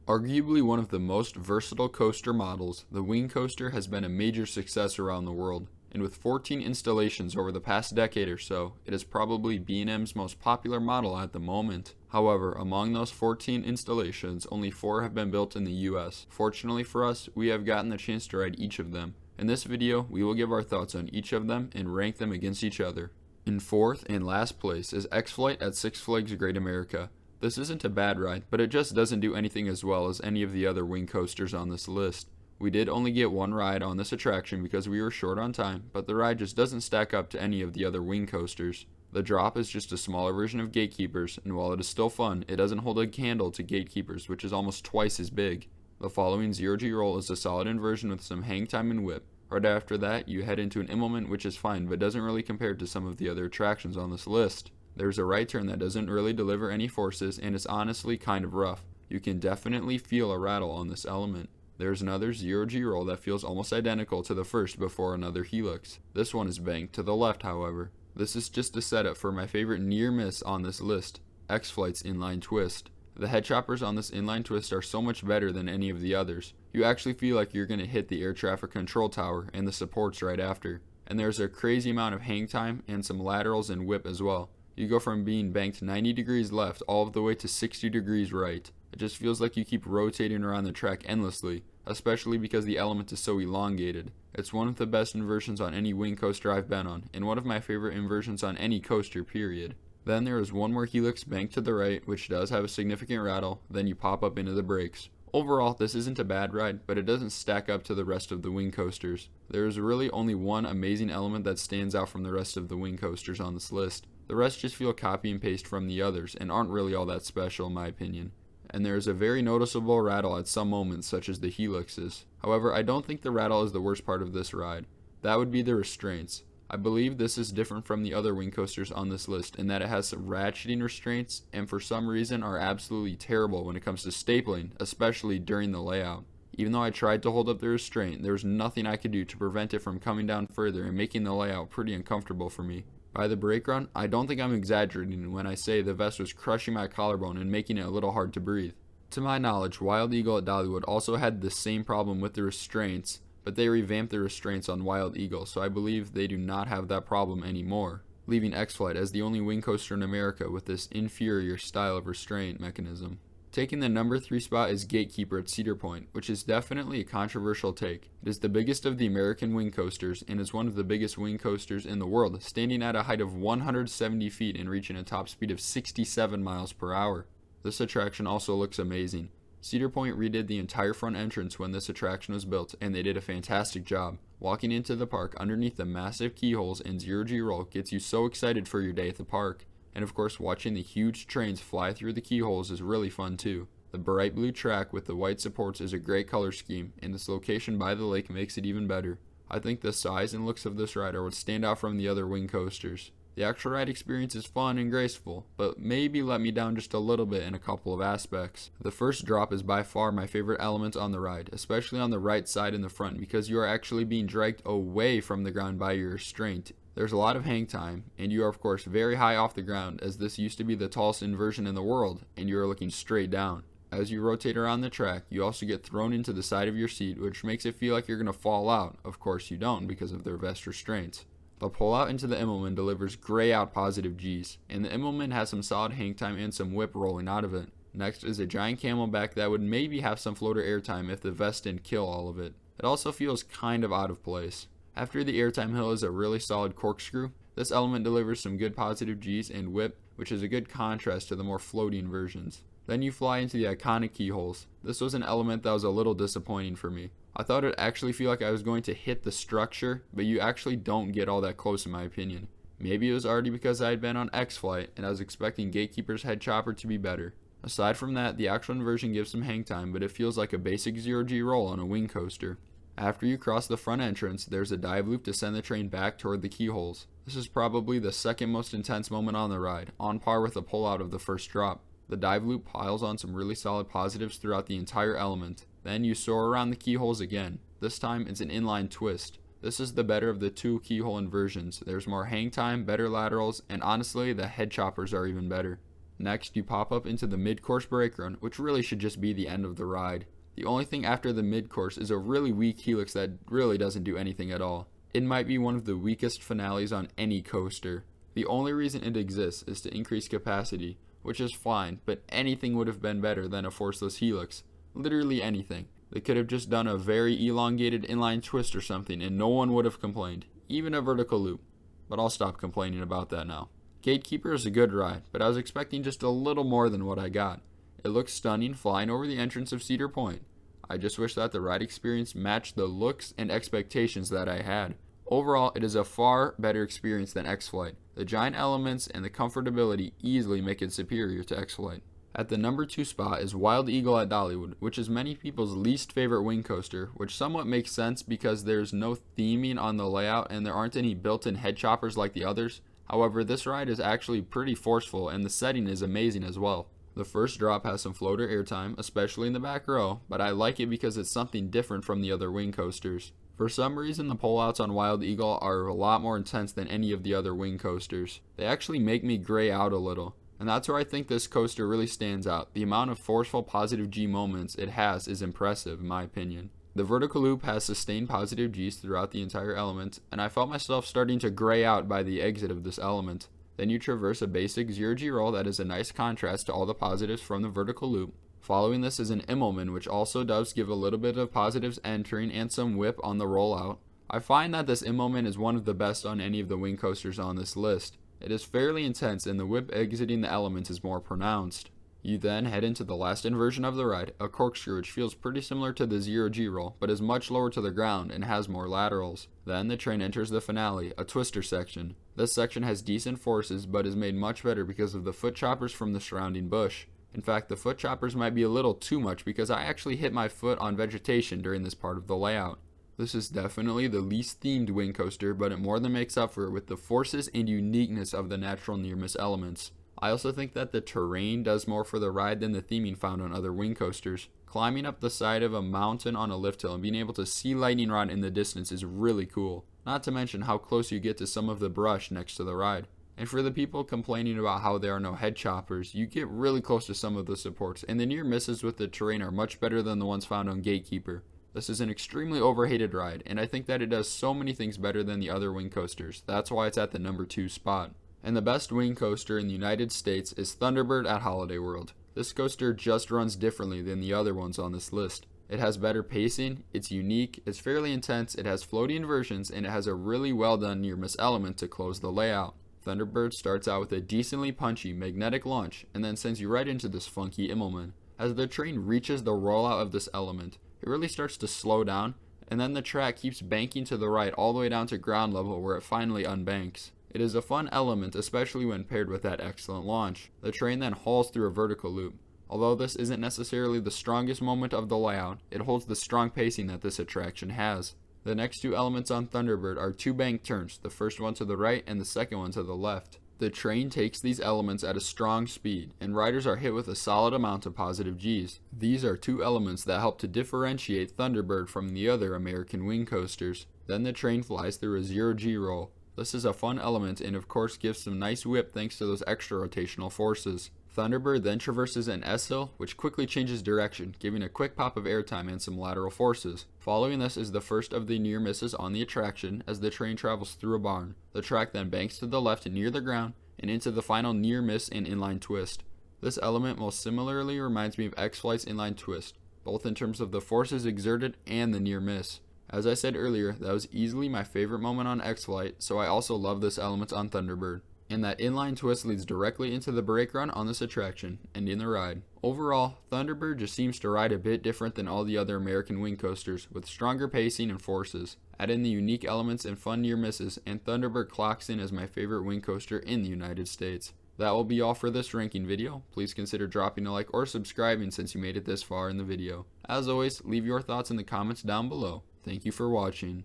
Arguably one of the most versatile coaster models, the Wing Coaster has been a major success around the world, and with 14 installations over the past decade or so, it is probably B&M's most popular model at the moment. However, among those 14 installations, only 4 have been built in the US. Fortunately for us, we have gotten the chance to ride each of them. In this video, we will give our thoughts on each of them and rank them against each other. In fourth and last place is XFlight at Six Flags Great America. This isn't a bad ride, but it just doesn't do anything as well as any of the other wing coasters on this list. We did only get one ride on this attraction because we were short on time, but the ride just doesn't stack up to any of the other wing coasters. The drop is just a smaller version of Gatekeeper's, and while it is still fun, it doesn't hold a candle to Gatekeeper's, which is almost twice as big. The following zero-G roll is a solid inversion with some hang time and whip. Right after that, you head into an immelman, which is fine, but doesn't really compare to some of the other attractions on this list. There's a right turn that doesn't really deliver any forces and is honestly kind of rough. You can definitely feel a rattle on this element. There's another zero-G roll that feels almost identical to the first before another helix. This one is banked to the left, however. This is just a setup for my favorite near miss on this list, XFlight's inline twist. The head choppers on this inline twist are so much better than any of the others. You actually feel like you're going to hit the air traffic control tower and the supports right after. And there's a crazy amount of hang time and some laterals and whip as well. You go from being banked 90 degrees left all the way to 60 degrees right. It just feels like you keep rotating around the track endlessly, especially because the element is so elongated. It's one of the best inversions on any wing coaster I've been on, and one of my favorite inversions on any coaster, period. Then there is one more helix banked to the right, which does have a significant rattle, then you pop up into the brakes. Overall, this isn't a bad ride, but it doesn't stack up to the rest of the wing coasters. There is really only one amazing element that stands out from the rest of the wing coasters on this list. The rest just feel copy and paste from the others and aren't really all that special in my opinion. And there is a very noticeable rattle at some moments, such as the helixes. However, I don't think the rattle is the worst part of this ride. That would be the restraints. I believe this is different from the other wing coasters on this list in that it has some ratcheting restraints and for some reason are absolutely terrible when it comes to stapling, especially during the layout. Even though I tried to hold up the restraint, there was nothing I could do to prevent it from coming down further and making the layout pretty uncomfortable for me. By the brake run, I don't think I'm exaggerating when I say the vest was crushing my collarbone and making it a little hard to breathe. To my knowledge, Wild Eagle at Dollywood also had the same problem with the restraints, but they revamped the restraints on Wild Eagle, so I believe they do not have that problem anymore, leaving XFlight as the only wing coaster in America with this inferior style of restraint mechanism. Taking the number 3 spot is Gatekeeper at Cedar Point, which is definitely a controversial take. It is the biggest of the American wing coasters and is one of the biggest wing coasters in the world, standing at a height of 170 feet and reaching a top speed of 67 miles per hour. This attraction also looks amazing. Cedar Point redid the entire front entrance when this attraction was built, and they did a fantastic job. Walking into the park underneath the massive keyholes and zero-G roll gets you so excited for your day at the park. And of course, watching the huge trains fly through the keyholes is really fun too. The bright blue track with the white supports is a great color scheme, and its location by the lake makes it even better. I think the size and looks of this ride are what stand out from the other wing coasters. The actual ride experience is fun and graceful, but maybe let me down just a little bit in a couple of aspects. The first drop is by far my favorite element on the ride, especially on the right side in the front because you are actually being dragged away from the ground by your restraint. There's a lot of hang time, and you are of course very high off the ground as this used to be the tallest inversion in the world, and you are looking straight down. As you rotate around the track, you also get thrown into the side of your seat, which makes it feel like you're going to fall out. Of course you don't because of their vest restraints. The pull out into the immelman delivers gray out positive G's, and the immelman has some solid hang time and some whip rolling out of it. Next is a giant camelback that would maybe have some floater airtime if the vest didn't kill all of it. It also feels kind of out of place. After the airtime hill is a really solid corkscrew. This element delivers some good positive G's and whip, which is a good contrast to the more floating versions. Then you fly into the iconic keyholes. This was an element that was a little disappointing for me. I thought it would actually feel like I was going to hit the structure, but you actually don't get all that close in my opinion. Maybe it was already because I had been on XFlight and I was expecting Gatekeeper's head chopper to be better. Aside from that, the actual inversion gives some hang time, but it feels like a basic zero-G roll on a wing coaster. After you cross the front entrance, there's a dive loop to send the train back toward the keyholes. This is probably the second most intense moment on the ride, on par with the pullout of the first drop. The dive loop piles on some really solid positives throughout the entire element. Then you soar around the keyholes again. This time it's an inline twist. This is the better of the two keyhole inversions. There's more hang time, better laterals, and honestly the head choppers are even better. Next, you pop up into the mid-course brake run, which really should just be the end of the ride. The only thing after the mid-course is a really weak helix that really doesn't do anything at all. It might be one of the weakest finales on any coaster. The only reason it exists is to increase capacity, which is fine, but anything would have been better than a forceless helix. Literally anything. They could have just done a very elongated inline twist or something and no one would have complained, even a vertical loop. But I'll stop complaining about that now. Gatekeeper is a good ride, but I was expecting just a little more than what I got. It looks stunning flying over the entrance of Cedar Point. I just wish that the ride experience matched the looks and expectations that I had. Overall, it is a far better experience than XFlight. The giant elements and the comfortability easily make it superior to XFlight. At the number 2 spot is Wild Eagle at Dollywood, which is many people's least favorite wing coaster, which somewhat makes sense because there's no theming on the layout and there aren't any built-in head choppers like the others. However, this ride is actually pretty forceful and the setting is amazing as well. The first drop has some floater airtime, especially in the back row, but I like it because it's something different from the other wing coasters. For some reason, the pullouts on Wild Eagle are a lot more intense than any of the other wing coasters. They actually make me gray out a little. And that's where I think this coaster really stands out. The amount of forceful positive G moments it has is impressive in my opinion. The vertical loop has sustained positive Gs throughout the entire element, and I felt myself starting to gray out by the exit of this element. Then you traverse a basic 0G roll that is a nice contrast to all the positives from the vertical loop. Following this is an Immelman, which also does give a little bit of positives entering and some whip on the rollout. I find that this Immelman is one of the best on any of the wing coasters on this list. It is fairly intense and the whip exiting the element is more pronounced. You then head into the last inversion of the ride, a corkscrew which feels pretty similar to the 0G roll, but is much lower to the ground and has more laterals. Then the train enters the finale, a twister section. This section has decent forces, but is made much better because of the foot choppers from the surrounding bush. In fact, the foot choppers might be a little too much because I actually hit my foot on vegetation during this part of the layout. This is definitely the least themed wing coaster, but it more than makes up for it with the forces and uniqueness of the natural near-miss elements. I also think that the terrain does more for the ride than the theming found on other wing coasters. Climbing up the side of a mountain on a lift hill and being able to see lightning rod in the distance is really cool, not to mention how close you get to some of the brush next to the ride. And for the people complaining about how there are no head choppers, you get really close to some of the supports, and the near misses with the terrain are much better than the ones found on Gatekeeper. This is an extremely overhated ride, and I think that it does so many things better than the other wing coasters. That's why it's at the number 2 spot. And the best wing coaster in the United States is Thunderbird at Holiday World. This coaster just runs differently than the other ones on this list. It has better pacing, it's unique, it's fairly intense, it has floaty inversions, and it has a really well done near miss element to close the layout. Thunderbird starts out with a decently punchy magnetic launch and then sends you right into this funky Immelman. As the train reaches the rollout of this element, it really starts to slow down, and then the track keeps banking to the right all the way down to ground level where it finally unbanks. It is a fun element, especially when paired with that excellent launch. The train then hauls through a vertical loop. Although this isn't necessarily the strongest moment of the layout, it holds the strong pacing that this attraction has. The next 2 elements on Thunderbird are 2 bank turns, the first one to the right and the second one to the left. The train takes these elements at a strong speed, and riders are hit with a solid amount of positive Gs. These are 2 elements that help to differentiate Thunderbird from the other American wing coasters. Then the train flies through a 0G roll. This is a fun element and of course gives some nice whip thanks to those extra rotational forces. Thunderbird then traverses an S-hill, which quickly changes direction, giving a quick pop of airtime and some lateral forces. Following this is the first of the near misses on the attraction as the train travels through a barn. The track then banks to the left near the ground and into the final near miss and inline twist. This element most similarly reminds me of XFlight's inline twist, both in terms of the forces exerted and the near miss. As I said earlier, that was easily my favorite moment on XFlight, so I also love this element on Thunderbird. And that inline twist leads directly into the brake run on this attraction, and in the ride. Overall, Thunderbird just seems to ride a bit different than all the other American wing coasters, with stronger pacing and forces. Add in the unique elements and fun near misses, and Thunderbird clocks in as my favorite wing coaster in the United States. That will be all for this ranking video. Please consider dropping a like or subscribing since you made it this far in the video. As always, leave your thoughts in the comments down below. Thank you for watching.